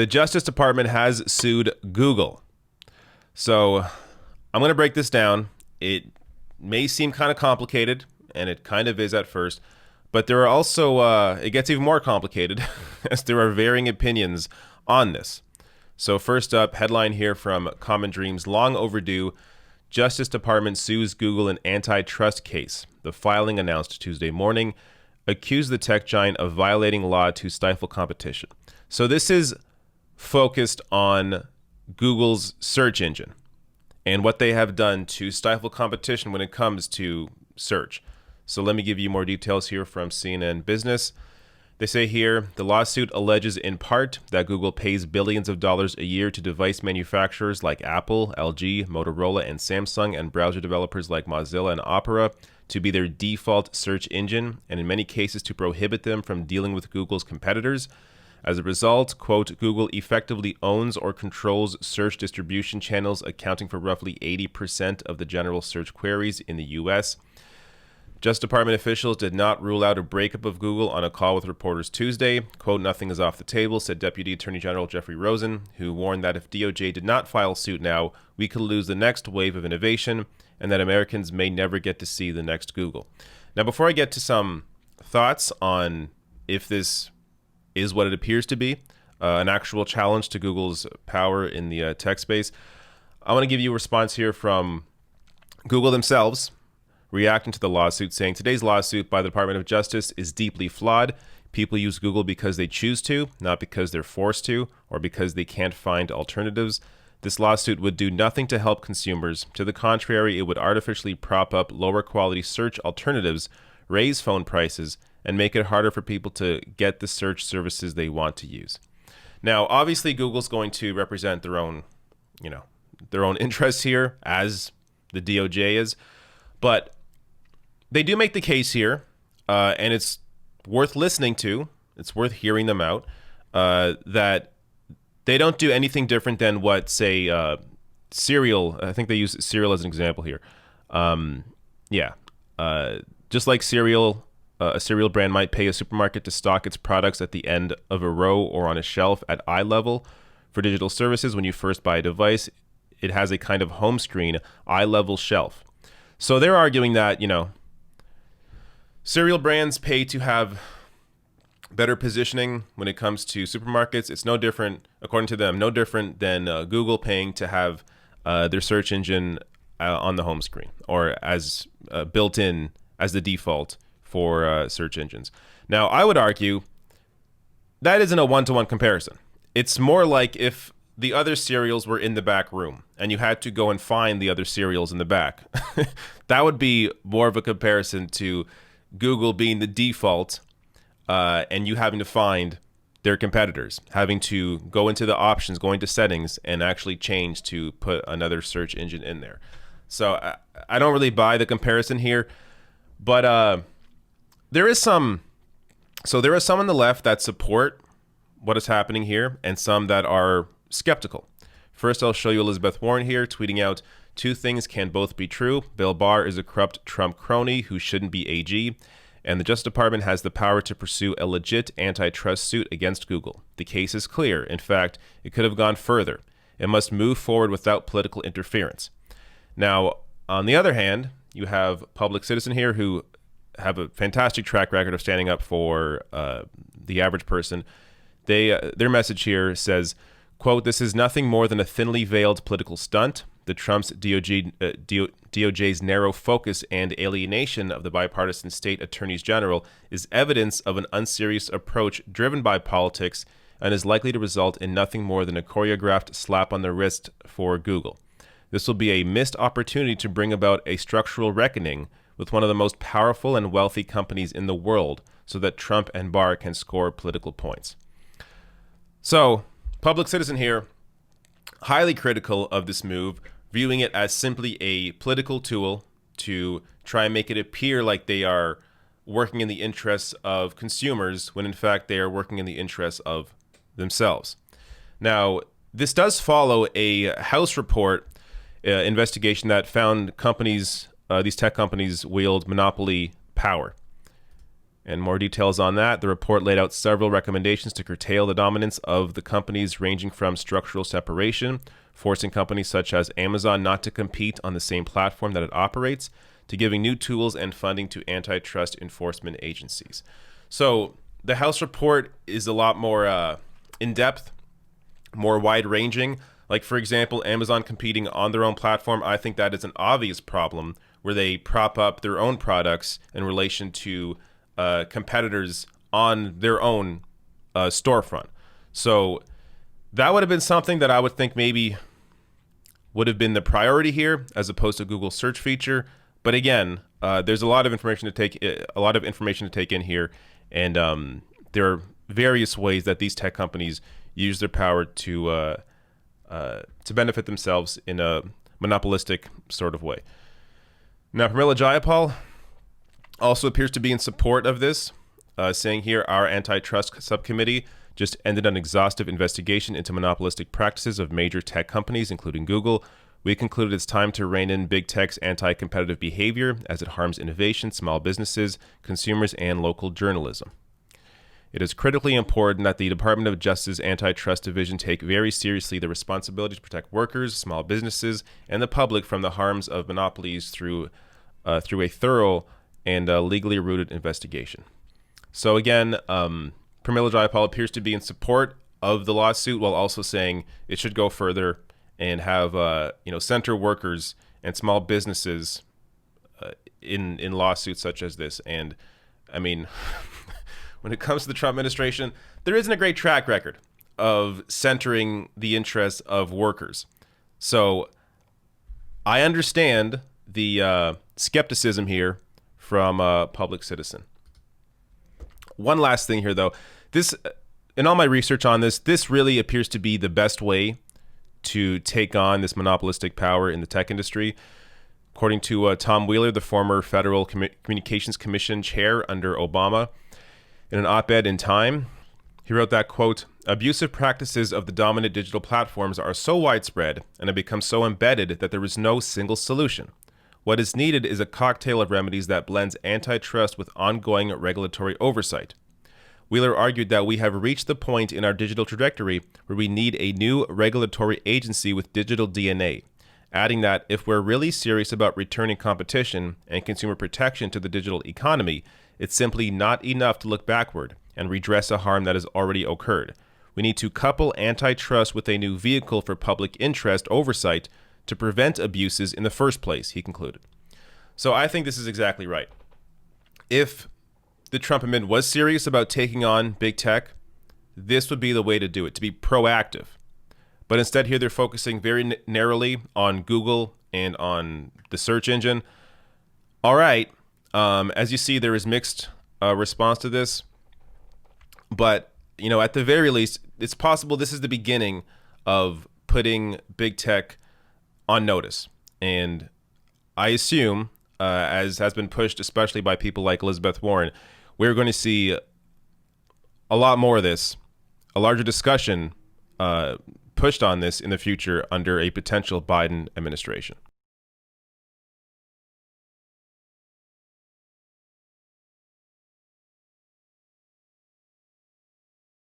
The Justice Department has sued Google. So I'm going to break this down. It may seem kind of complicated, and it kind of is at first, but there are also, it gets even more complicated as there are varying opinions on this. So first up, headline here from Common Dreams: long overdue, Justice Department sues Google in antitrust case. The filing, announced Tuesday morning, accused the tech giant of violating law to stifle competition. So this is focused on Google's search engine and what they have done to stifle competition when it comes to search. So let me give you more details here from CNN Business. They say here, the lawsuit alleges in part that Google pays billions of dollars a year to device manufacturers like Apple, LG, Motorola, and Samsung, and browser developers like Mozilla and Opera to be their default search engine, and in many cases to prohibit them from dealing with Google's competitors. As a result, quote, Google effectively owns or controls search distribution channels, accounting for roughly 80% of the general search queries in the U.S. Justice Department officials did not rule out a breakup of Google on a call with reporters Tuesday. Quote, nothing is off the table, said Deputy Attorney General Jeffrey Rosen, who warned that if DOJ did not file suit now, we could lose the next wave of innovation and that Americans may never get to see the next Google. Now, before I get to some thoughts on if this is what it appears to be, an actual challenge to Google's power in the tech space, I want to give you a response here from Google themselves, reacting to the lawsuit, saying today's lawsuit by the Department of Justice is deeply flawed. People use Google because they choose to, not because they're forced to, or because they can't find alternatives. This lawsuit would do nothing to help consumers. To the contrary, it would artificially prop up lower quality search alternatives, raise phone prices, and make it harder for people to get the search services they want to use. Now, obviously, Google's going to represent their own, their own interests here, as the DOJ is, but they do make the case here, and it's worth listening to. It's worth hearing them out, that they don't do anything different than what, say, cereal. I think they use cereal as an example here. Just like cereal, a cereal brand might pay a supermarket to stock its products at the end of a row or on a shelf at eye level. For digital services, when you first buy a device, it has a kind of home screen, eye level shelf. So they're arguing that, cereal brands pay to have better positioning when it comes to supermarkets. It's no different, according to them, no different than Google paying to have their search engine on the home screen or as built in as the default for search engines. Now, I would argue that isn't a one-to-one comparison. It's more like if the other cereals were in the back room and you had to go and find the other cereals in the back. That would be more of a comparison to Google being the default and you having to find their competitors, having to go into the options, go into settings, and actually change to put another search engine in there. So I don't really buy the comparison here, but there are some on the left that support what is happening here and some that are skeptical. First, I'll show you Elizabeth Warren here tweeting out, two things can both be true. Bill Barr is a corrupt Trump crony who shouldn't be AG, and the Justice Department has the power to pursue a legit antitrust suit against Google. The case is clear. In fact, it could have gone further. It must move forward without political interference. Now, on the other hand, you have Public Citizen here who have a fantastic track record of standing up for the average person. Their message here says, quote, this is nothing more than a thinly veiled political stunt. The Trump's DOJ's narrow focus and alienation of the bipartisan state attorneys general is evidence of an unserious approach driven by politics and is likely to result in nothing more than a choreographed slap on the wrist for Google. This will be a missed opportunity to bring about a structural reckoning with one of the most powerful and wealthy companies in the world so that Trump and Barr can score political points. So, Public Citizen here, highly critical of this move, viewing it as simply a political tool to try and make it appear like they are working in the interests of consumers when in fact they are working in the interests of themselves. Now, this does follow a House report investigation that found companies, these tech companies, wield monopoly power. And more details on that. The report laid out several recommendations to curtail the dominance of the companies, ranging from structural separation, forcing companies such as Amazon not to compete on the same platform that it operates, to giving new tools and funding to antitrust enforcement agencies. So the House report is a lot more in-depth, more wide-ranging. Like, for example, Amazon competing on their own platform, I think that is an obvious problem where they prop up their own products in relation to competitors on their own storefront. So that would have been something that I would think maybe would have been the priority here, as opposed to Google's search feature. But again, there's a lot of information to take in here, and there are various ways that these tech companies use their power to benefit themselves in a monopolistic sort of way. Now, Pramila Jayapal also appears to be in support of this, saying here, our antitrust subcommittee just ended an exhaustive investigation into monopolistic practices of major tech companies, including Google. We concluded it's time to rein in big tech's anti-competitive behavior as it harms innovation, small businesses, consumers, and local journalism. It is critically important that the Department of Justice Antitrust Division take very seriously the responsibility to protect workers, small businesses, and the public from the harms of monopolies through a thorough and legally rooted investigation. So again, Pramila Jayapal appears to be in support of the lawsuit, while also saying it should go further and have center workers and small businesses in lawsuits such as this. And I mean, when it comes to the Trump administration, there isn't a great track record of centering the interests of workers. So I understand the skepticism here from a public citizen. One last thing here, though. This, in all my research on this really appears to be the best way to take on this monopolistic power in the tech industry. According to Tom Wheeler, the former Federal Communications Commission chair under Obama, in an op-ed in Time, he wrote that, quote, abusive practices of the dominant digital platforms are so widespread and have become so embedded that there is no single solution. What is needed is a cocktail of remedies that blends antitrust with ongoing regulatory oversight. Wheeler argued that we have reached the point in our digital trajectory where we need a new regulatory agency with digital DNA, adding that if we're really serious about returning competition and consumer protection to the digital economy, it's simply not enough to look backward and redress a harm that has already occurred. We need to couple antitrust with a new vehicle for public interest oversight to prevent abuses in the first place, he concluded. So I think this is exactly right. If the Trump admin was serious about taking on big tech, this would be the way to do it, to be proactive. But instead here they're focusing very narrowly on Google and on the search engine. All right, as you see, there is mixed response to this. But, at the very least, it's possible this is the beginning of putting big tech on notice. And I assume, as has been pushed, especially by people like Elizabeth Warren, we're going to see a lot more of this, a larger discussion pushed on this in the future under a potential Biden administration.